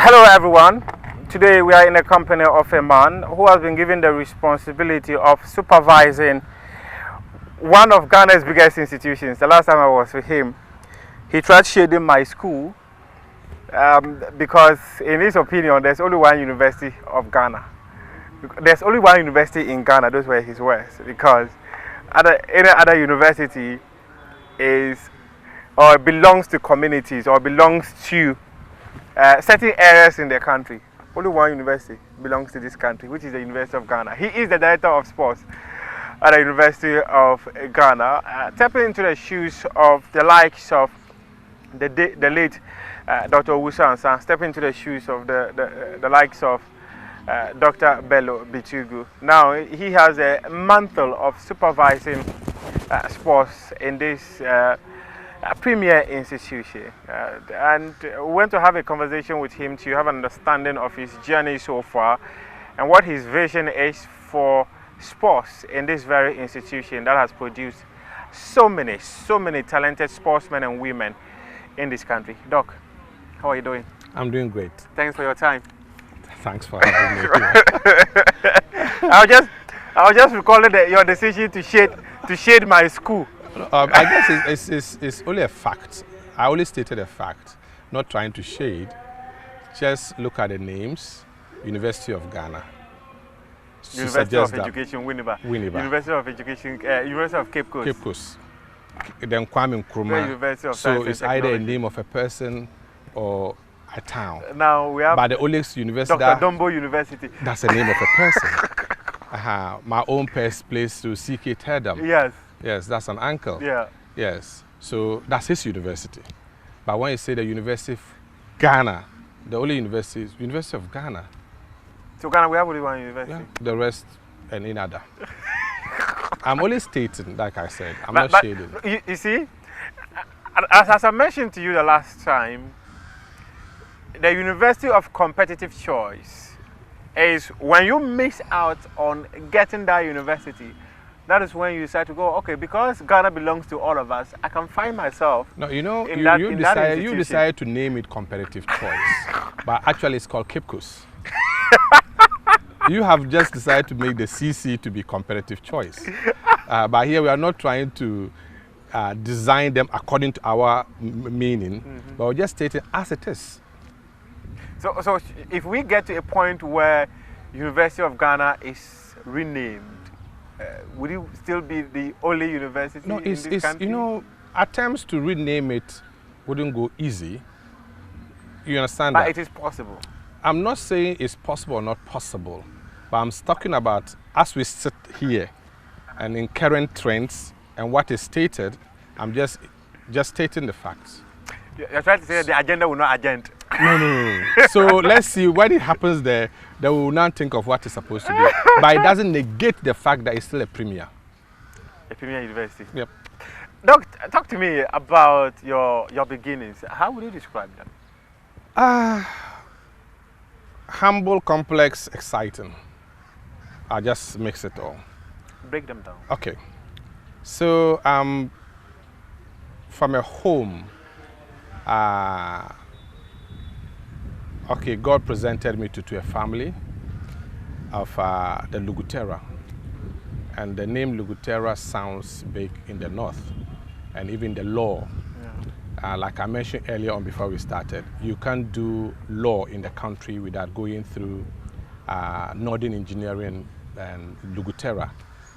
Hello everyone. Today we are in the company of a man who has been given the responsibility of supervising one of Ghana's biggest institutions. The last time I was with him, he tried shading my school because in his opinion there's only one university of Ghana. There's only one university in Ghana, those were his words, because any other university is or belongs to communities or belongs to certain areas in the country. Only one university belongs to this country, which is the University of Ghana. He is the director of sports at the University of Ghana, stepping into the shoes of the likes of the late Dr. Owusu Ansah, stepping into the shoes of the likes of Dr. Bello Bitugu. Now he has a mantle of supervising sports in this premier institution, and we went to have a conversation with him to have an understanding of his journey so far and what his vision is for sports in this very institution that has produced so many talented sportsmen and women in this country. Doc, how are you doing? I'm doing great. Thanks for your time. Thanks for having me. I was just recalling your decision to shade my school. I guess it's only a fact. I only stated a fact, not trying to shade. Just look at the names. University of Ghana. University of Education, Winneba. University of Education, University of Cape Coast. Cape Coast. Then Kwame Nkrumah. University of So Science it's and either a Technology. name of a person or a town. Now we have But the oldest university, Dr. Dombo University. that's the name of a person. My own place to CK Tedam. Yes. Yes, that's an uncle. Yeah. Yes, so that's his university. But when you say the University of Ghana, the only university is University of Ghana. So Ghana, we have only one university. Yeah, the rest and in other. I'm only stating, like I said, I'm But not shading. you see, as I mentioned to you the last time, the University of Competitive Choice is when you miss out on getting that university. That is when you decide to go, okay, because Ghana belongs to all of us, I can find myself. No, you know, in you that decided to name it Competitive Choice, but actually it's called Cape Coast. You have just decided to make the CC to be Competitive Choice. But here we are not trying to design them according to our meaning, but we're just stating as it is. So if we get to a point where University of Ghana is renamed, would it still be the only university No, in this country? you know, attempts to rename it wouldn't go easy. You understand But that? it is possible. I'm not saying it's possible or not possible, but I'm talking about as we sit here and in current trends and what is stated, I'm just stating the facts. You're trying to say that the agenda will not agenda. No. So let's see when it happens there, they will not think of what is supposed to be. But it doesn't negate the fact that it's still a premier. A premier university. Yep. Doc, talk to me about your beginnings. How would you describe them? Humble, complex, exciting. I just mix it all. Break them down. Okay. So from a home, okay, God presented me to a family of the Luguterah. And the name Luguterah sounds big in the north and even the law. Yeah. Like I mentioned earlier on before we started, you can't do law in the country without going through Northern Engineering and Luguterah.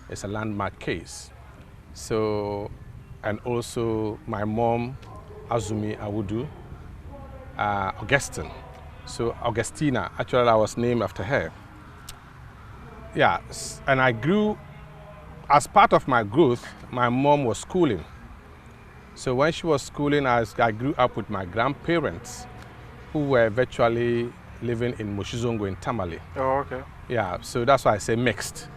It's a landmark case. So, and also my mom, Azumi Awudu, Augustine. So Augustina, actually I was named after her. Yeah, and I grew, as part of my growth, my mom was schooling. So when she was schooling, I grew up with my grandparents who were virtually living in Moshizongo in Tamale. Oh, okay. Yeah, so that's why I say mixed.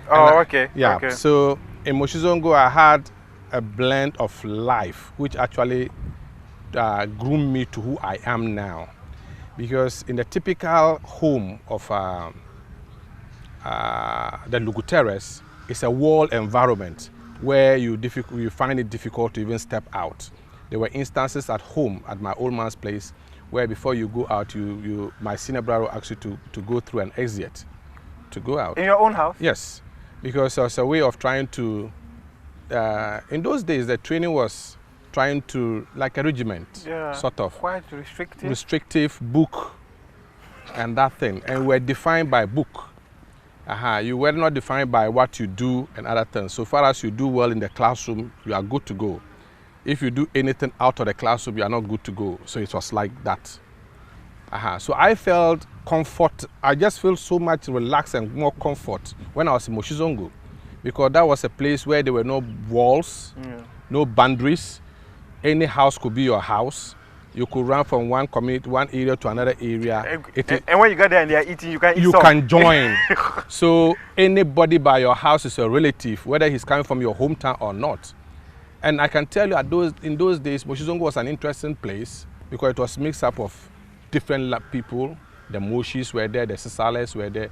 Oh, okay. Yeah, Okay. so in Moshizongo I had a blend of life which actually groomed me to who I am now. Because in the typical home of the Luguterahs, it's a wall environment where you find it difficult to even step out. There were instances at home, at my old man's place, where before you go out, my senior brother will ask you to go through an exit to go out. In your own house? Yes, because it was a way of trying to, in those days, the training was trying to, like a regiment, sort of. Quite restrictive. Restrictive book and that thing. And we're defined by book. You were not defined by what you do and other things. So far as you do well in the classroom, you are good to go. If you do anything out of the classroom, you are not good to go. So it was like that. So I felt comfort. I just felt so much relaxed and more comfort when I was in Moshizongo, because that was a place where there were no walls, no boundaries. Any house could be your house. You could run from one community, one area to another area. And when you get there and they are eating, you can eat. You can join. So anybody by your house is a relative, whether he's coming from your hometown or not. And I can tell you, in those days, Moshizongo was an interesting place because it was mixed up of different people. The Moshis were there, the Sisales were there,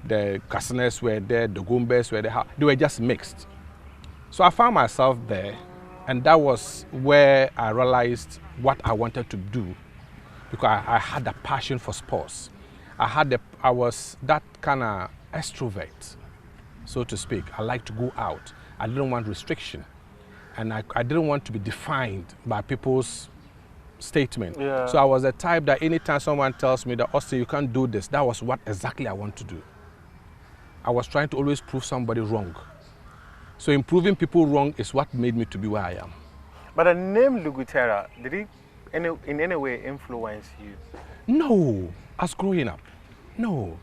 the Kasines were there, the Gumbes were there. They were just mixed. So I found myself there, and that was where I realized what I wanted to do, because I had a passion for sports. I was that kind of extrovert, so to speak. I like to go out. I didn't want restriction, and I didn't want to be defined by people's statement. So I was the type that anytime someone tells me that, Austin, you can't do this, that was what exactly I want to do. I was trying to always prove somebody wrong. So improving people wrong is what made me to be where I am. But the name Luguterah, did it in any way influence you? No, as growing up, no.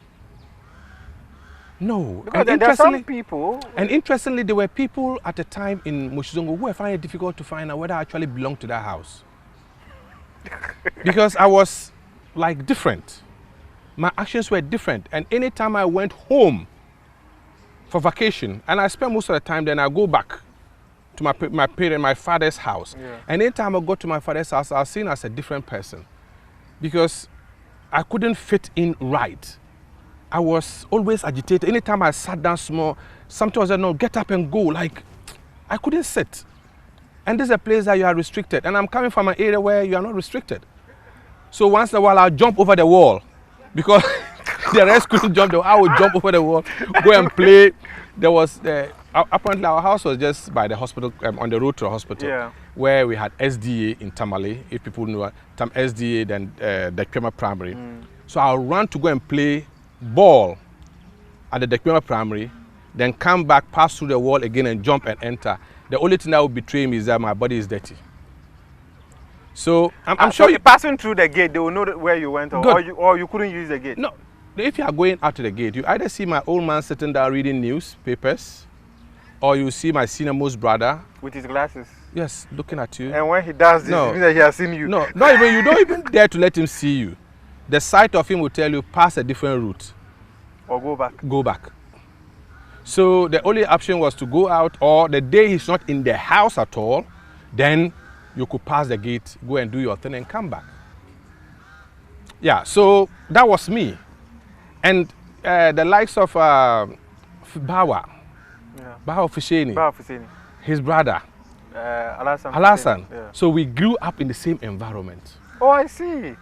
Because there are some people. And interestingly, there were people at the time in Moshizongo who were finding it difficult to find out whether I actually belonged to that house. Because I was like different. My actions were different. And anytime I went home for vacation, and I spent most of the time, then I go back to my father's house. And anytime I go to my father's house, I was seen as a different person, because I couldn't fit in right. I was always agitated. Anytime I sat down small, something was no, get up and go. Like, I couldn't sit. And this is a place that you are restricted. And I'm coming from an area where you are not restricted. So once in a while, I'll jump over the wall, because the rest couldn't jump. I would jump over the wall, go and play. There was, apparently our house was just by the hospital, on the road to the hospital, where we had SDA in Tamale. If people know SDA, then the Dekpema Primary. So I'll run to go and play ball at the Dekpema Primary, then come back, pass through the wall again and jump and enter. The only thing that would betray me is that my body is dirty. So I'm sure you're passing through the gate, they will know where you went, or you couldn't use the gate. No, if you are going out to the gate, you either see my old man sitting there reading newspapers, or you see my senior most brother with his glasses. Yes, looking at you. And when he does this, it means that he has seen you. No, not even. You don't even dare to let him see you. The sight of him will tell you, pass a different route, or go back. Go back. So the only option was to go out, or the day he's not in the house at all, then you could pass the gate, go and do your thing and come back. Yeah, so that was me. And the likes of Bawa Fisheni, his brother, Alasan. So we grew up in the same environment. Oh, I see.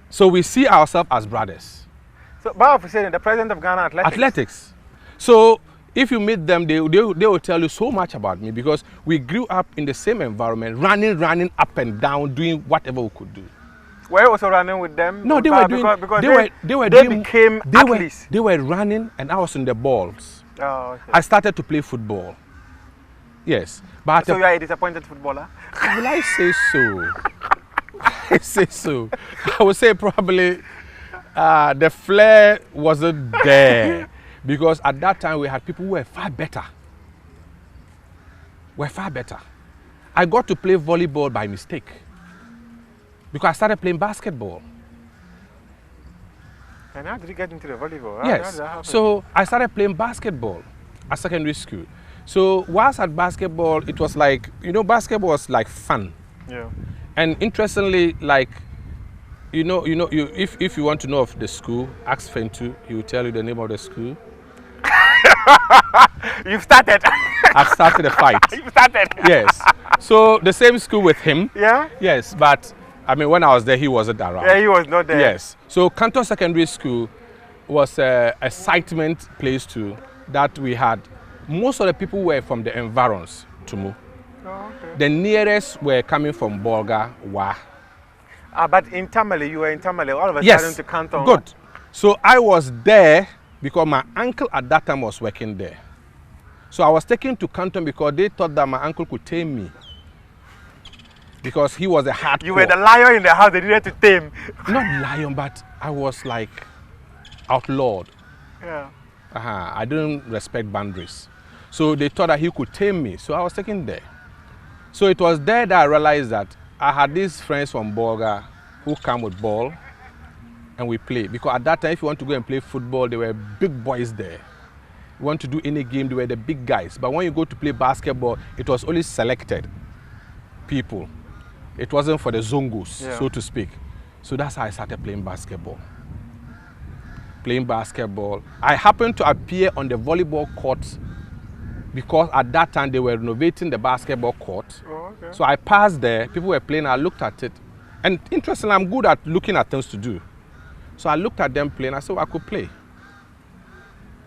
So we see ourselves as brothers. So Bawa Fisheni, the president of Ghana Athletics. So if you meet them, they will tell you so much about me, because we grew up in the same environment, running up and down, doing whatever we could do. Were you also running with them? No, they were doing, because they became athletes. They were running and I was in the balls. Oh, okay. I started to play football. Yes. But so you are a disappointed footballer? Will I say so? I say so. I would say probably the flair wasn't there. Because at that time we had people who were far better. I got to play volleyball by mistake, because I started playing basketball. And how did you get into the volleyball? Yes. So I started playing basketball at secondary school. So whilst at basketball, it was like, basketball was like fun. Yeah. And interestingly, like, if you want to know of the school, ask Fentu, he will tell you the name of the school. You've started. I've started a fight. You've started. Yes. So the same school with him. Yeah? Yes, but I mean, when I was there, he wasn't around. Yeah, he was not there. Yes. So Canton Secondary School was a excitement place too, that we had. Most of the people were from the environs to move. Oh, okay. The nearest were coming from Bolga, Wa. But in Tamale, you were in Tamale, all of a Yes. sudden to Canton. Good. So I was there because my uncle at that time was working there. So I was taken to Canton because they thought that my uncle could tame me. Because he was a hardcore. You were the lion in the house they needed to tame. Not lion, but I was like outlawed. Yeah. I didn't respect boundaries. So they thought that he could tame me. So I was taken there. So it was there that I realized that I had these friends from Bolga who come with ball and we play. Because at that time, if you want to go and play football, there were big boys there. You want to do any game, they were the big guys. But when you go to play basketball, it was only selected people. It wasn't for the zongos, Yeah. so to speak. So that's how I started playing basketball. Playing basketball. I happened to appear on the volleyball court because at that time they were renovating the basketball court. Oh, okay. So I passed there, people were playing, I looked at it. And interestingly, I'm good at looking at things to do. So I looked at them playing, I said, well, I could play.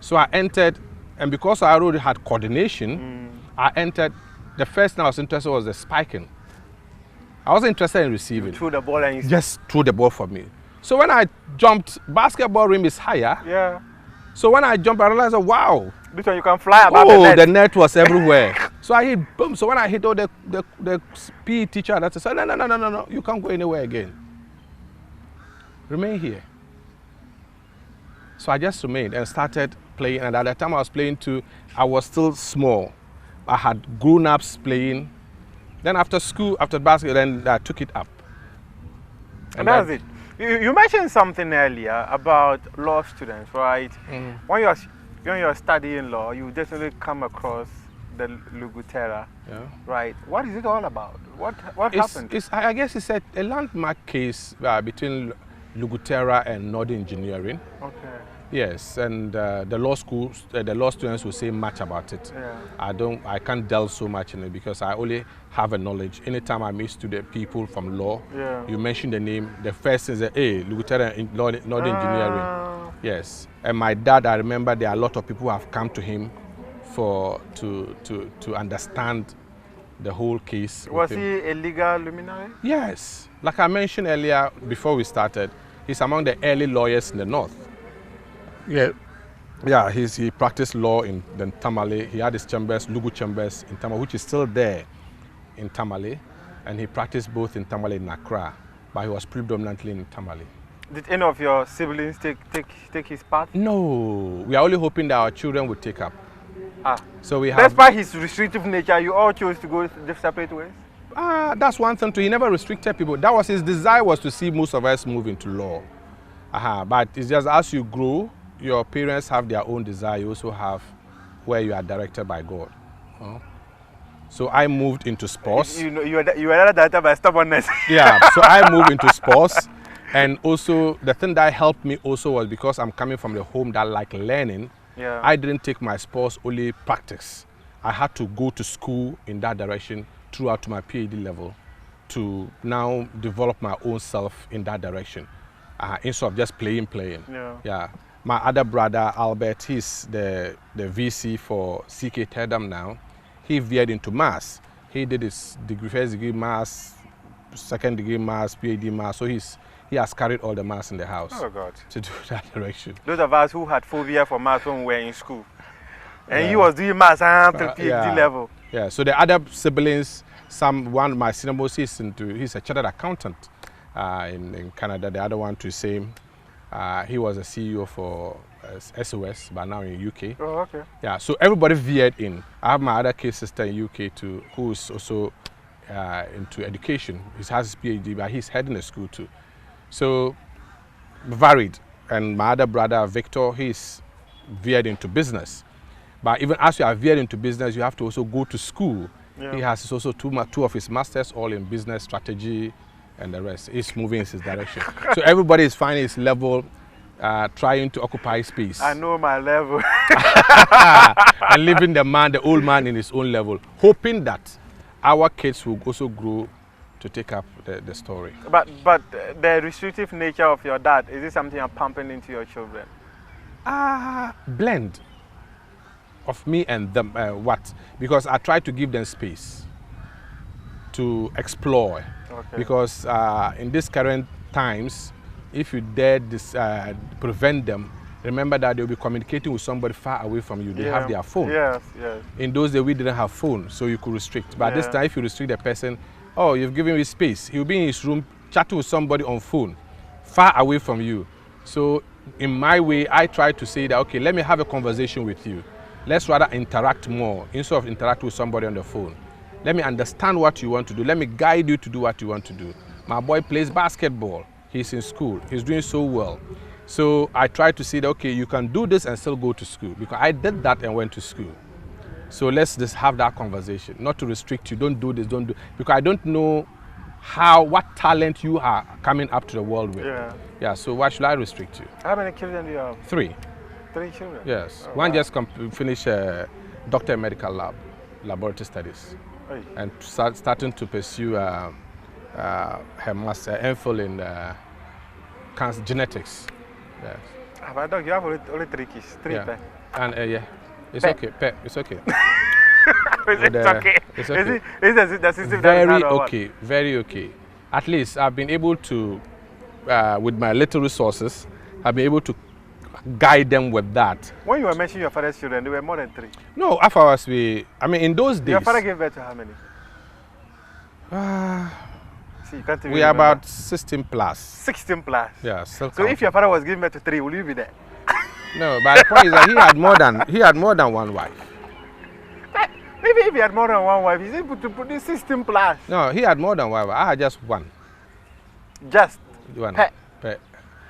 So I entered, and because I already had coordination, I entered. The first thing I was interested was the spiking. I wasn't interested in receiving. Threw the ball and you Just threw the ball for me. So when I jumped, basketball rim is higher. Yeah. So when I jumped, I realized, oh, wow. This one you can fly above Oh, the net. the net was everywhere. So I hit, boom. So when I hit, the PE teacher, that said, no, you can't go anywhere again. Remain here. So I just remained and started playing. And at the time I was playing too, I was still small. I had grown-ups playing. Then after school, after basketball, then I took it up. And that's it. You mentioned something earlier about law students, right? When you're studying law, you definitely come across the Luguterah, Yeah. right? What is it all about? What happened? I guess it's a landmark case between Luguterah and Northern Engineering. Okay. Yes, and the law schools, the law students will say much about it. Yeah. I can't delve so much in it because I only have a knowledge. Anytime I meet student people from law, Yeah. you mention the name, the first thing is, hey, Luguterah in Northern Engineering. Yes, and my dad, I remember there are a lot of people who have come to him to understand the whole case. Was he a legal luminary? Yes, like I mentioned earlier before we started, he's among the early lawyers in the North. Yeah, he practiced law in Tamale. He had his chambers, Lugu chambers in Tamale, which is still there in Tamale. And he practiced both in Tamale and Accra, but he was predominantly in Tamale. Did any of your siblings take his part? No, we are only hoping that our children will take up. So we have. Despite his restrictive nature, you all chose to go separate ways? That's one thing too. He never restricted people. That was his desire, was to see most of us move into law. But it's just as you grow, your parents have their own desire. You also have where you are directed by God. So I moved into sports. You were not directed by stubbornness. Yeah, so I moved into sports. And also, the thing that helped me also was because I'm coming from the home that like learning, Yeah. I didn't take my sports only practice. I had to go to school in that direction throughout to my PhD level to now develop my own self in that direction instead of just playing. Yeah. My other brother, Albert, he's the VC for CK Tedam now. He veered into maths. He did his first degree maths, second degree maths, PhD maths. So he has carried all the maths in the house. Oh God. To do that direction. Those of us who had phobia for maths when we were in school. And he was doing maths to PhD level. Yeah, so the other siblings, one of my senior most, he's a chartered accountant in Canada. The other one to the same. He was a CEO for SOS, but now in UK. Oh, okay. Yeah, so everybody veered in. I have my other case sister in UK too, who is also into education. He has his PhD, but he's heading a school too. So varied. And my other brother, Victor, he's veered into business. But even as you are veered into business, you have to also go to school. Yeah. He has also two of his masters, all in business strategy and the rest. He's moving in his direction. So everybody is finding his level, trying to occupy space. I know my level. And leaving the old man in his own level, hoping that our kids will also grow to take up the story. But the restrictive nature of your dad, is it something you're pumping into your children? Blend of me and them. What? Because I try to give them space to explore. Okay. Because in these current times, if you dare prevent them, remember that they'll be communicating with somebody far away from you. They have their phone. Yes, yes. In those days, we didn't have phone, so you could restrict. But this time, if you restrict the person, oh, you've given me space. He'll be in his room chatting with somebody on phone, far away from you. So in my way, I try to say that, okay, let me have a conversation with you. Let's rather interact more instead of interact with somebody on the phone. Let me understand what you want to do. Let me guide you to do what you want to do. My boy plays basketball. He's in school. He's doing so well. So I try to say that, okay, you can do this and still go to school, because I did that and went to school. So let's just have that conversation, not to restrict you. Don't do this, don't do, because I don't know what talent you are coming up to the world with. Yeah, so why should I restrict you? How many children do you have? 3. 3 children? Yes. Oh, one wow. just finished doctor in medical laboratory studies. Hey. And starting to pursue her master MPhil in cancer genetics. Yes. But dog, you have only 3 kids, 3 pets. And yeah, it's Pet. okay. Pet, it's okay. It's okay. It's okay. Is it the system Very okay. Very okay. At least I've been able to, with my little resources, I've been able to guide them with that. When you were mentioning your father's children, there were more than 3. No, after us, in those days. Your father gave birth to how many? See, you can't we are about 16 plus. 16 plus? Yeah, still So if your father was giving birth to 3, will you be there? No, but the point is that he had more than one wife. Maybe if he had more than one wife, he's able to put this 16 plus. No, he had more than one wife. I had just one. Just One. pet.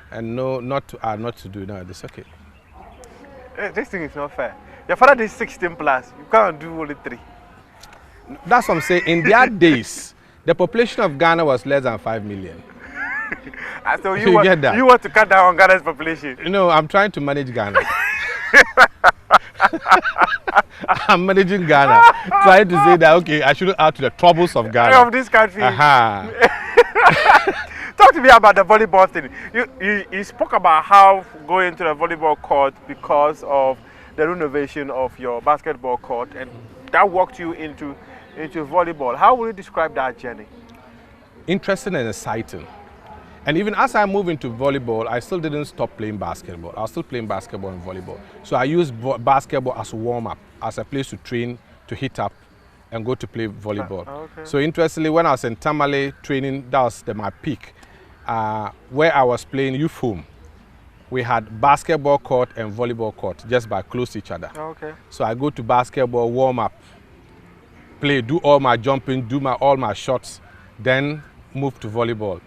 And no, not to do. No, it's okay. This thing is not fair. Your father did 16 plus. You can't do only 3. That's what I'm saying. In their days, the population of Ghana was less than 5 million. So Get that? you want to cut down on Ghana's population? No, I'm trying to manage Ghana. I'm managing Ghana, trying to say that, okay, I shouldn't add to the troubles of Ghana. Of this country. Talk to me about the volleyball thing. You spoke about how going to the volleyball court because of the renovation of your basketball court, and that walked you into volleyball. How would you describe that journey? Interesting and exciting. And even as I moved into volleyball, I still didn't stop playing basketball. I was still playing basketball and volleyball. So I used basketball as a warm-up, as a place to train, to hit up, and go to play volleyball. Okay. So interestingly, when I was in Tamale training, that was my peak, where I was playing youth home. We had basketball court and volleyball court just by close to each other. Okay. So I go to basketball, warm up, play, do all my jumping, do all my shots, then move to volleyball.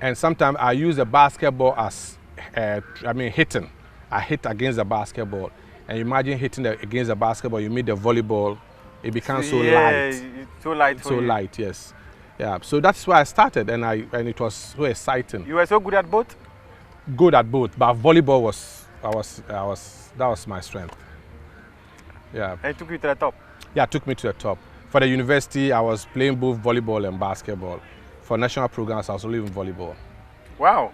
And sometimes I use the basketball as, hitting. I hit against the basketball. And imagine hitting against the basketball, you meet the volleyball, it becomes so light. Too light for so you. light, yes. Yeah, so that's where I started, and it was so exciting. You were so good at both? Good at both, but volleyball that was my strength. Yeah. And it took you to the top? Yeah, it took me to the top. For the university, I was playing both volleyball and basketball. For national programs, I was only in volleyball. Wow.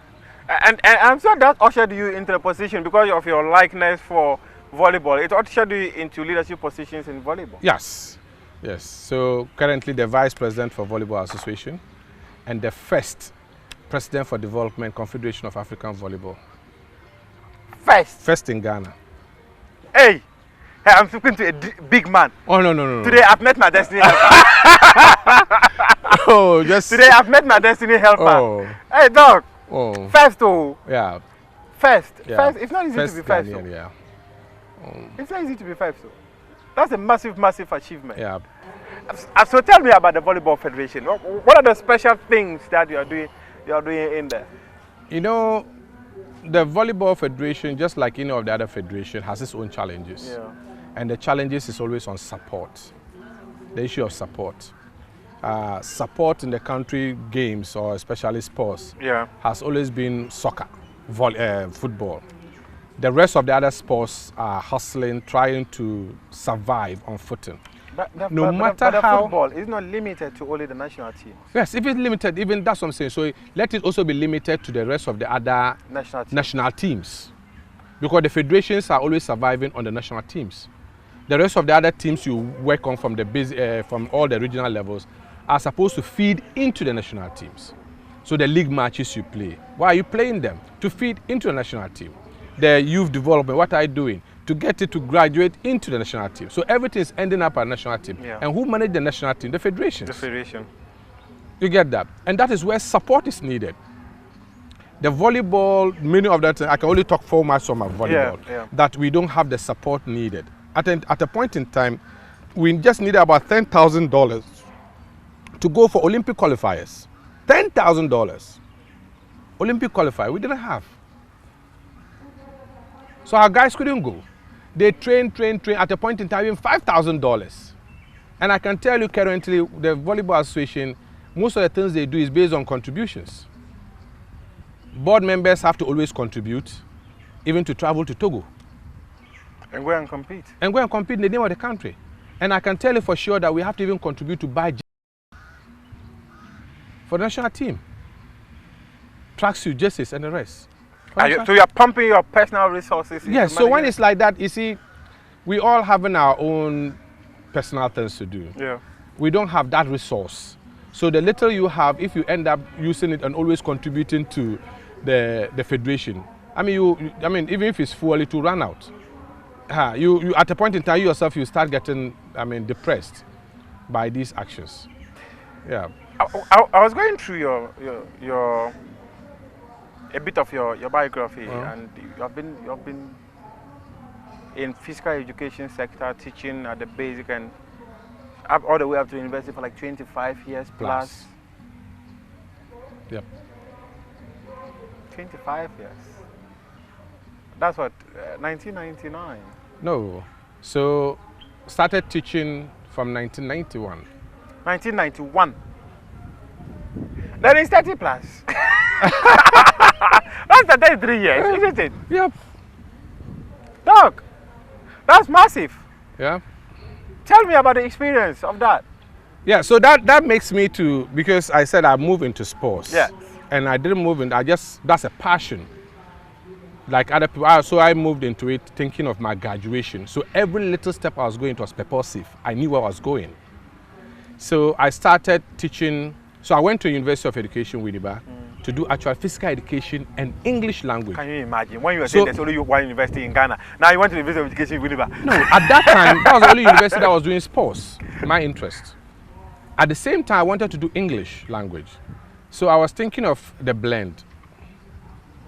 And I'm sure that ushered you into the position because of your likeness for volleyball. It ushered you into leadership positions in volleyball. Yes. Yes. So currently the Vice President for Volleyball Association and the first President for Development Confederation of African Volleyball. First in Ghana. Hey, I'm speaking to a big man. Oh, no. Today I've met my destiny helper. Today I've met my destiny helper. Oh. Hey, dog. Oh. First, oh. Yeah. First. Yeah. First. It's not easy first to be first. Ghanaian, yeah. It's not easy to be first. That's a massive, massive achievement. Yeah. So tell me about the Volleyball Federation. What are the special things that you are doing in there? You know, the Volleyball Federation, just like any of the other federation, has its own challenges. Yeah. And the challenges is always on support. The issue of support. Support in the country games, or especially sports, has always been soccer, football. The rest of the other sports are hustling, trying to survive on footing. No matter how football is not limited to only the national teams. Yes, if it's limited, even that's what I'm saying. So let it also be limited to the rest of the other national teams. Because the federations are always surviving on the national teams. The rest of the other teams you work on from from all the regional levels are supposed to feed into the national teams. So the league matches you play, why are you playing them? To feed into the national team. The youth development, what are you doing? To get it to graduate into the national team. So everything is ending up at national team. Yeah. And who manage the national team? The federations. The federation. You get that? And that is where support is needed. The volleyball, many of that, I can only talk 4 months on my volleyball, that we don't have the support needed. At a point in time, we just needed about $10,000 to go for Olympic qualifiers. $10,000. Olympic qualifier, we didn't have. So our guys couldn't go. They train. At a point in time, even $5,000. And I can tell you currently, the Volleyball Association, most of the things they do is based on contributions. Board members have to always contribute, even to travel to Togo. And go and compete. And go and compete in the name of the country. And I can tell you for sure that we have to even contribute to buy for the national team. Tracksuit, jerseys, and the rest. So you are pumping your personal resources? Yes, so when it's like that, you see, we all having our own personal things to do. Yeah. We don't have that resource. So the little you have, if you end up using it and always contributing to the federation, I mean, even if it's full, it will run out. You at a point in time, you yourself, you start getting, depressed by these actions. Yeah. I was going through a bit of your biography, and you have been in physical education sector, teaching at the basic and all the way up to university for like 25 years plus. Yep. 25 years. That's what, 1999? No. So started teaching from 1991. 1991. That is 30 plus. That's the 33 years, isn't it? Yep. Doc, that's massive. Yeah. Tell me about the experience of that. Yeah, so that makes me to, because I said I moved into sports. Yeah. And I didn't move in, that's a passion. Like other people, so I moved into it thinking of my graduation. So every little step I was going was purposive. I knew where I was going. So I started teaching. So I went to University of Education, Winneba, to do actual physical education and English language. Can you imagine? When you were saying there's only one university in Ghana, now you went to the University of Education, Winneba. No, at that time, that was the only university that was doing sports, my interest. At the same time, I wanted to do English language. So I was thinking of the blend.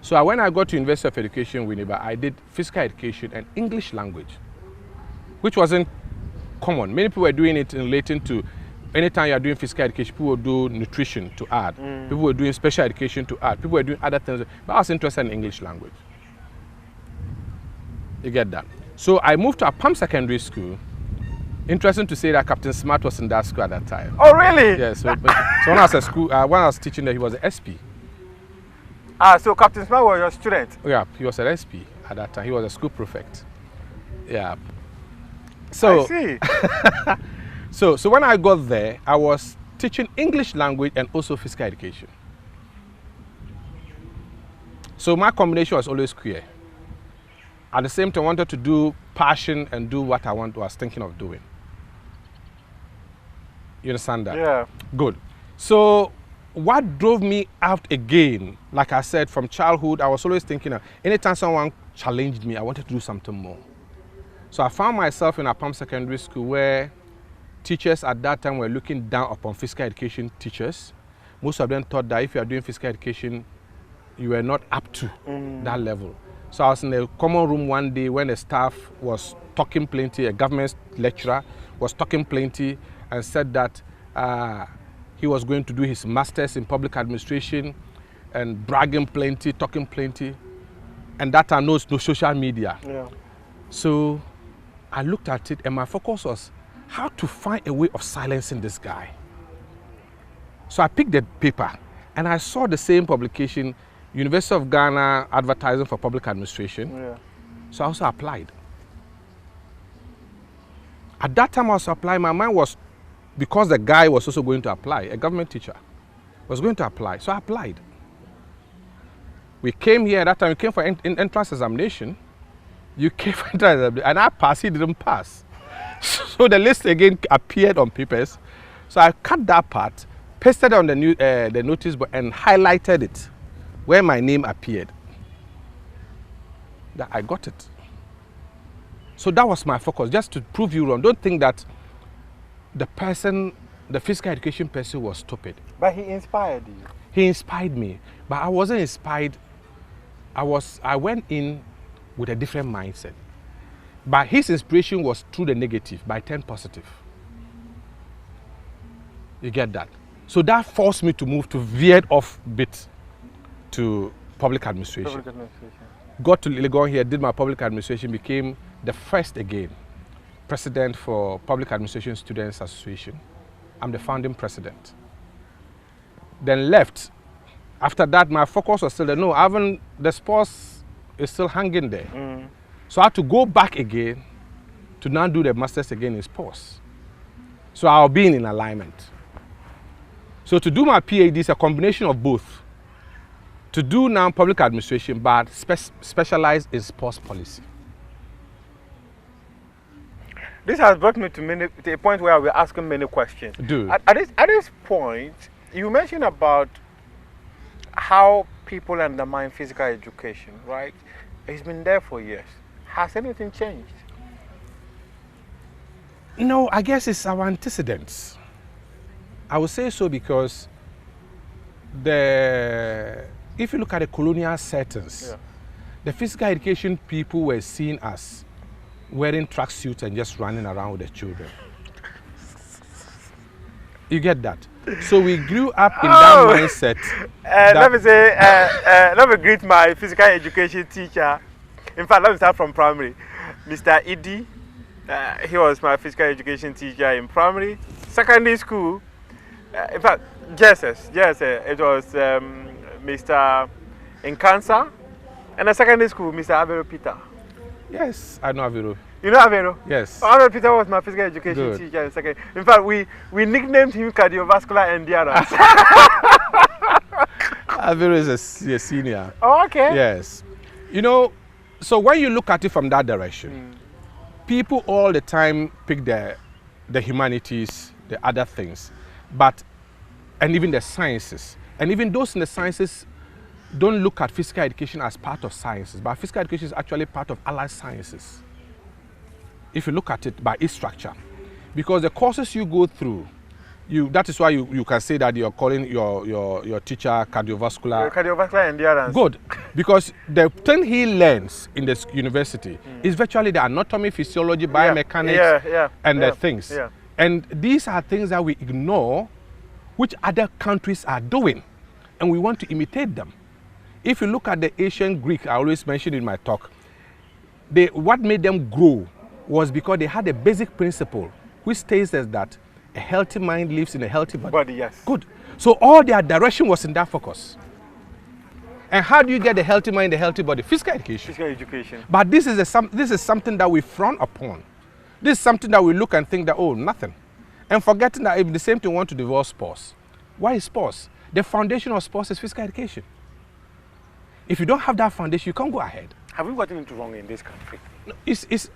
So when I got to University of Education, Winneba, I did physical education and English language, which wasn't common. Many people were doing it in relating to, anytime you are doing physical education, people will do nutrition to add. People were doing special education to add. People were doing other things. But I was interested in English language. You get that? So I moved to a Palm Secondary School. Interesting to say that Captain Smart was in that school at that time. Oh, really? Yeah, so when I was at school, when I was teaching there, he was an SP. So Captain Smart was your student? Yeah, he was an SP at that time. He was a school prefect. Yeah. So, I see. So when I got there, I was teaching English language and also physical education. So my combination was always queer. At the same time, I wanted to do passion and do what I was thinking of doing. You understand that? Yeah. Good. So what drove me out again, like I said, from childhood, I was always thinking of, anytime someone challenged me, I wanted to do something more. So I found myself in a Palm Secondary School where teachers at that time were looking down upon physical education teachers. Most of them thought that if you are doing physical education, you were not up to that level. So I was in a common room one day when the staff was talking plenty, a government lecturer was talking plenty and said that he was going to do his master's in public administration and bragging plenty, talking plenty. And that time, no social media. Yeah. So I looked at it and my focus was how to find a way of silencing this guy. So I picked the paper and I saw the same publication, University of Ghana advertising for public administration. Yeah. So I also applied. At that time I was applying, my mind was, because the guy was also going to apply, a government teacher was going to apply, so I applied. We came here, at that time we came for entrance examination. You came for entrance examination, and I passed, he didn't pass. So the list again appeared on papers. So I cut that part, pasted on the notice board and highlighted it where my name appeared. That I got it. So that was my focus, just to prove you wrong. Don't think that the physical education person was stupid. But he inspired you. He inspired me, but I wasn't inspired. I went in with a different mindset. But his inspiration was through the negative, but I turned positive. You get that? So that forced me to move to veer off bit to public administration. Got to Legon here, did my public administration, became the first again president for Public Administration Students Association. I'm the founding president. Then left. After that, my focus was still there. No, the sports is still hanging there. So I had to go back again to now do the masters again in sports. So I'll be in alignment. So to do my PhD is a combination of both. To do now public administration, but specialize in sports policy. This has brought me to a point where we're asking many questions. At this point, you mentioned about how people undermine physical education, right? It's been there for years. Has anything changed? No, I guess it's our antecedents. I would say so because if you look at the colonial settings, the physical education people were seen as wearing tracksuits and just running around with the children. You get that? So we grew up in that mindset. Let me greet my physical education teacher. In fact, let me start from primary. Mr. Idi, he was my physical education teacher in primary. Secondary school, in fact, JSS, it was Mr. Nkansa. And the secondary school, Mr. Avero Peter. Yes, I know Avero. You know Avero? Yes. Avero Peter was my physical education teacher in secondary. In fact, we nicknamed him cardiovascular endurance. Avero is a senior. Oh, okay. Yes. You know, so when you look at it from that direction, people all the time pick the humanities, the other things, and even the sciences. And even those in the sciences don't look at physical education as part of sciences, but physical education is actually part of allied sciences. If you look at it by its structure. Because the courses you go through, that is why you can say that you're calling your teacher cardiovascular. Cardiovascular endurance. Good. Because the thing he learns in this university is virtually the anatomy, physiology, biomechanics, and the things. Yeah. And these are things that we ignore, which other countries are doing. And we want to imitate them. If you look at the ancient Greek, I always mention in my talk, what made them grow was because they had a basic principle, which states that a healthy mind lives in a healthy body. Yes. Good. So all their direction was in that focus. And how do you get a healthy mind, a healthy body? Physical education. Physical education. But this is something that we frown upon. This is something that we look and think that, oh, nothing. And forgetting that if the same thing want to develop sports. Why is sports? The foundation of sports is physical education. If you don't have that foundation, you can't go ahead. Have we gotten it wrong in this country? No,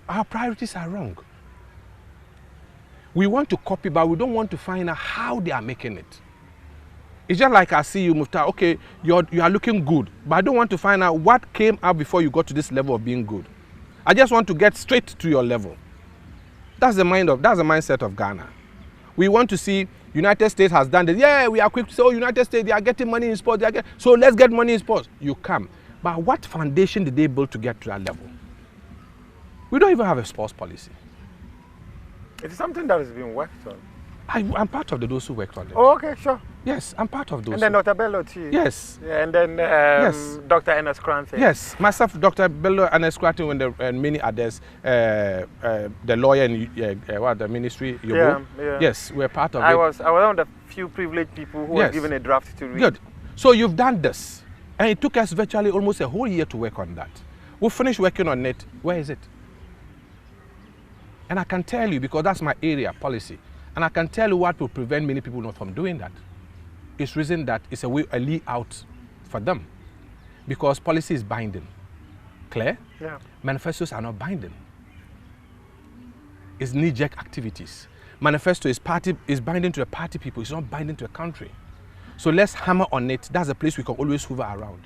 our priorities are wrong. We want to copy, but we don't want to find out how they are making it. It's just like I see you, Muftar, okay, you are looking good, but I don't want to find out what came up before you got to this level of being good. I just want to get straight to your level. That's the mindset of Ghana. We want to see United States has done this. Yeah, we are quick to say, oh, United States, they are getting money in sports. So let's get money in sports. You come. But what foundation did they build to get to that level? We don't even have a sports policy. It's something that has been worked on. I'm part of those who worked on it. Oh, okay, sure. Yes, I'm part of those. And then Dr. Bello too. Yes. Yeah, and then yes. Dr. Enes Kranthe. Yes, myself, Dr. Bello, Enes Kranthe, and many others, the lawyer in the ministry, Yobo. Yeah. Yes, we're part of it. I was one of the few privileged people who were given a draft to read. Good. So you've done this. And it took us virtually almost a whole year to work on that. We finished working on it. Where is it? And I can tell you, because that's my area policy, and I can tell you what will prevent many people not from doing that. It's reason that it's a way out for them. Because policy is binding. Clear? Yeah. Manifestos are not binding. It's knee-jerk activities. Manifesto is binding to the party people. It's not binding to the country. So let's hammer on it. That's a place we can always hoover around.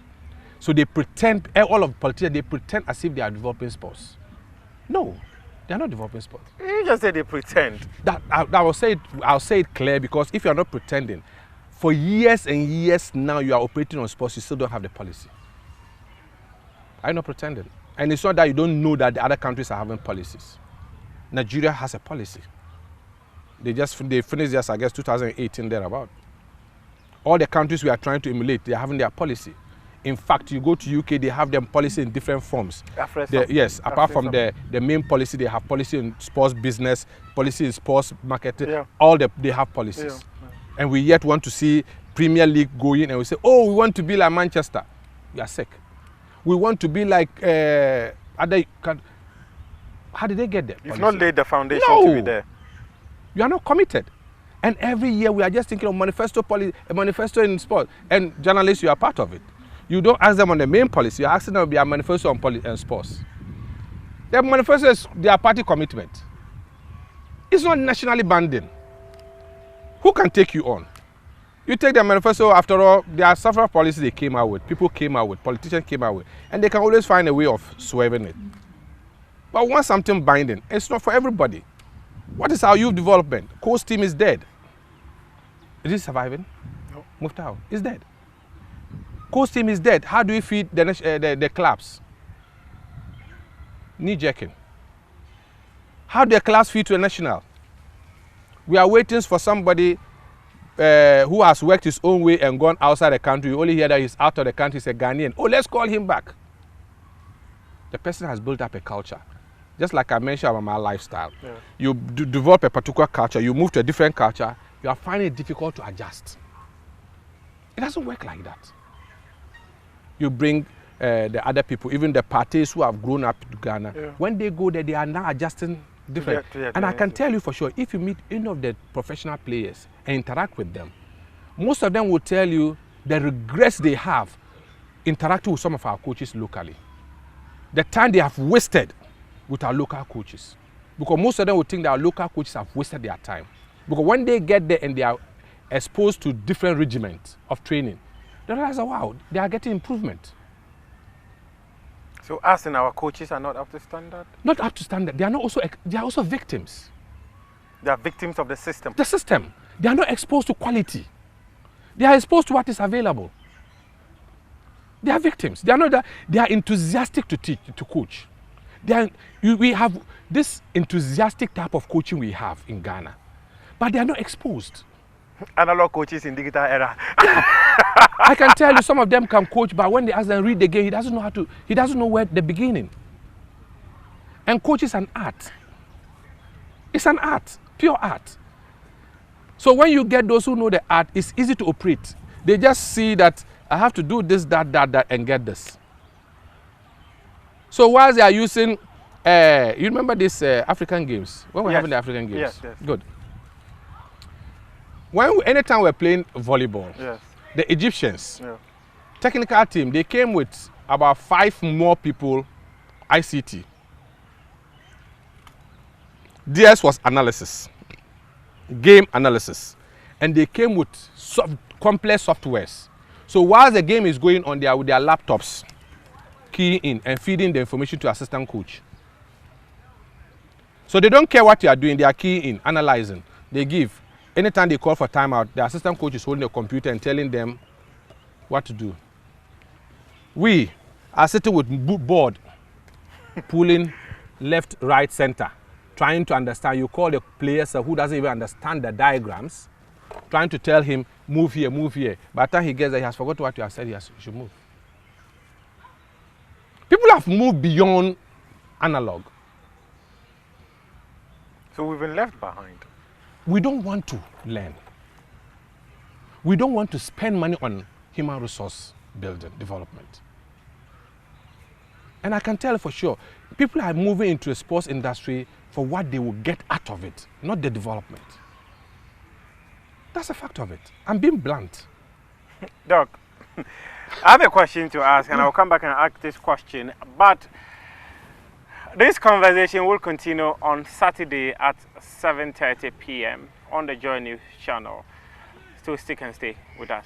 So they pretend, all of the politicians, they pretend as if they are developing sports. No, they are not developing sports. You just say they pretend. I'll say it clear, because if you are not pretending, for years and years now you are operating on sports, you still don't have the policy. Are you not pretending? And it's not that you don't know that the other countries are having policies. Nigeria has a policy. They finished just, I guess, 2018 thereabout. All the countries we are trying to emulate, they are having their policy. In fact, you go to UK, they have them policy in different forms. Yes, apart from the main policy, they have policy in sports business, policy in sports marketing. Yeah. They have policies. Yeah. And we yet want to see Premier League going, and we say, oh, we want to be like Manchester. We are sick. We want to be like other. How did they get there? You've not laid the foundation to be there. You are not committed. And every year we are just thinking of manifesto policy, a manifesto in sport. And journalists, you are part of it. You don't ask them on the main policy, you're asking them to be a manifesto on sports. Their manifesto is their party commitment. It's not nationally binding. Who can take you on? You take their manifesto, after all, there are several policies they came out with, people came out with, politicians came out with, and they can always find a way of swerving it. But once something binding, it's not for everybody. What is our youth development? Coach team is dead. Is it surviving? No. Muftau is dead. Coach team is dead. How do we feed the clubs? Knee-jerking. How do the clubs feed to the national? We are waiting for somebody who has worked his own way and gone outside the country. You only hear that he's out of the country, he's a Ghanaian. Oh, let's call him back. The person has built up a culture. Just like I mentioned about my lifestyle. Yeah. You develop a particular culture, you move to a different culture, you are finding it difficult to adjust. It doesn't work like that. You bring the other people, even the parties who have grown up in Ghana, yeah. When they go there, they are now adjusting different. And I can tell you for sure, if you meet any of the professional players and interact with them, most of them will tell you the regrets they have interacting with some of our coaches locally. The time they have wasted with our local coaches. Because most of them will think that our local coaches have wasted their time. Because when they get there and they are exposed to different regiments of training, they realize, oh, wow, they are getting improvement. So us and our coaches are not up to standard? Not up to standard. They are also victims. They are victims of the system. The system. They are not exposed to quality. They are exposed to what is available. They are victims. They are enthusiastic to teach, to coach. We have this enthusiastic type of coaching we have in Ghana, but they are not exposed. Analog coaches in digital era. I can tell you some of them can coach, but when they ask them to read the game, he doesn't know where the beginning. And coach is an art. It's an art, pure art. So when you get those who know the art, it's easy to operate. They just see that I have to do this, that, and get this. So whilst they are using, you remember this African games? When we're having the African games? Yes. Good. Anytime we're playing volleyball, yes. The Egyptians, yeah. Technical team, they came with about 5 more people, ICT. DS was analysis, game analysis. And they came with complex softwares. So while the game is going on there with their laptops, keying in and feeding the information to assistant coach. So they don't care what you are doing, they are keying in, analyzing. They give. Anytime they call for timeout, the assistant coach is holding a computer and telling them what to do. We are sitting with board, pulling left, right, center, trying to understand. You call the player who doesn't even understand the diagrams, trying to tell him, move here, move here. By the time he gets there, he has forgotten what you have said, he should move. People have moved beyond analog. So we've been left behind. We don't want to learn. We don't want to spend money on human resource building, development. And I can tell for sure, people are moving into the sports industry for what they will get out of it, not the development. That's a fact of it. I'm being blunt. Doc, I have a question to ask, and I'll come back and ask this question. But this conversation will continue on Saturday at 7:30 p.m. on the Joy News channel. So stick and stay with us.